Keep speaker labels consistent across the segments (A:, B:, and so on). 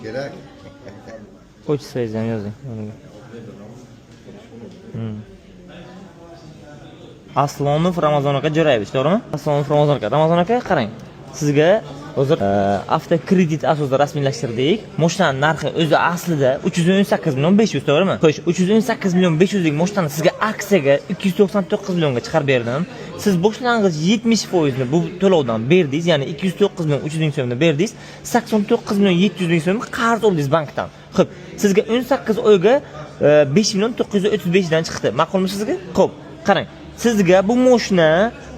A: kerak.
B: Qo'ychisangiz ham yozing. Aslonov Ramazon aka Jo'rayevich, to'g'rimi? Aslonov Ramazon aka. Ramazon aka, qarang. Sizga hozir avtokredit asosida rasmiylashtirdik. Mashinaning narxi o'zi aslida 318 million 500, to'g'rimi? Xo'sh, 318 million 500 lik mashinani sizga aksiyaga 299 millionga chiqarib berdim. Siz boshlang'ich 70% ni bu to'lovdan berdingiz, ya'ni 209 million 300 ming so'mni berdingiz, 89 million 700 ming so'm qarz oldingiz bankdan. Xo'p, sizga 18 oyga 5 million 935 dan chiqdi. Ma'qulmi sizga? Xo'p, qarang. Sizga bu mashina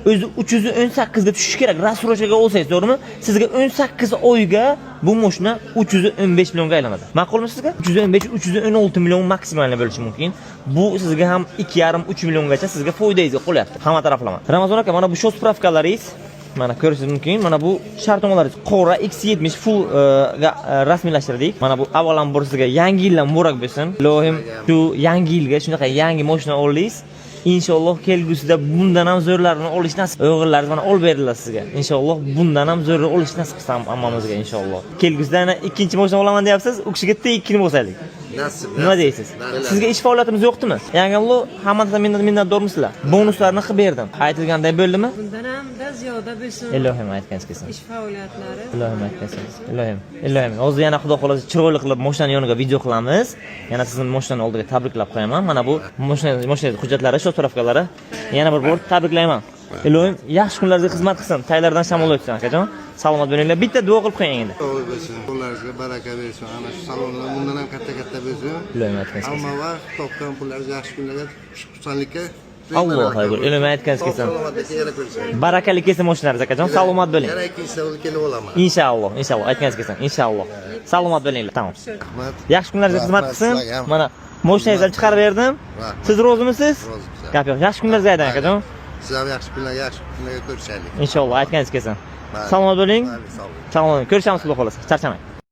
B: o'zi 318 ga tushishi kerak. Rassrochaga olsangiz, to'g'rimi? Sizga 18 oyga bu mashina 315 millionga aylanadi. Ma'qulmi sizga? 315 316 million maksimal bo'lishi mumkin. Bu sizga ham 2,5-3 milliongacha sizga foydangizga qolyapti. Hamma taraflama. Ramazon aka, mana bu show spravkalaringiz, mana ko'rishingiz mumkin. Mana bu shartnomalaringiz Qora X70 full ga rasmiylashtirdik. Mana bu avvalambor sizga yangi yildan muborak bo'lsin. Ilohim shu yangi yilga shunaqa yangi mashina oldingiz. İnşallah kelgusida bundan ham zo'rlarini olish nasib. O'g'illaringiz mana olib berdilar sizga. İnşallah bundan ham zo'rni olish nasib qilsam hammamizga inshaalloh. Kelgusida yana ikkinchi mashina olaman deyapsiz, u kishiga tekkini bo'lsaylik.
A: Nasib.
B: Nima deysiz? Sizga ish faoliyatimiz yo'qdimi? Yangamlo hammadan minnatdormisizlar? Bonuslarni qilib berdim. Aytilganday bo'ldimi?
C: Bundan ham da ziyoda bo'lsin.
B: Ilohim aytganingiz kelsin.
C: Ish faoliyatlari.
B: Ilohim aytganingiz. Ilohim. Hozir yana xudo xolasa chiroyli qilib mashinaning yoniga video qilamiz. Yana sizni mashinaning oldiga tabriklab qo'yaman. Mana bu mashina hujjatlari, fotografikalari. Yana bir bor tabriklayman. Ilohim yaxshi kunlarga xizmat qilsin. Taylardan shamol o'tsin akajon. Salomat bo'linglar. Bitta duo qilib qo'ying endi.
A: Sog'lik bo'lsin. Qo'llaringizga baraka bersin. Ana shu salonlar bundan ham katta bo'lsin.
B: Ilohim aytganingiz kelsin.
A: Hamma vaqt topgan pullaringiz yaxshi kunlarga, xushxursandlikka.
B: Alloh xayr. Ilohim aytganingiz kelsin. Barakali kelsin mashinalaringiz akajon. Salomat bo'ling.
A: Yana ikkinchi savol kelib olaman.
B: Inshaalloh, aytganingiz kelsin. Inshaalloh. Salomat bo'linglar. Tamom. Yaxshi kunlarga xizmat qilsin. Mana mashinangizni chiqarib berdim. Siz rozimisiz?
A: Roziman.
B: Gap yo'q. Yaxshi kunlarga ayting akajon.
A: Siz ham yaxshi kunlarga ko'rishaylik.
B: Inshaalloh aytganingiz kelsin. Salomat bo'ling. Salomat bo'ling. Ko'rishamiz xudo xolasa. Charchamang.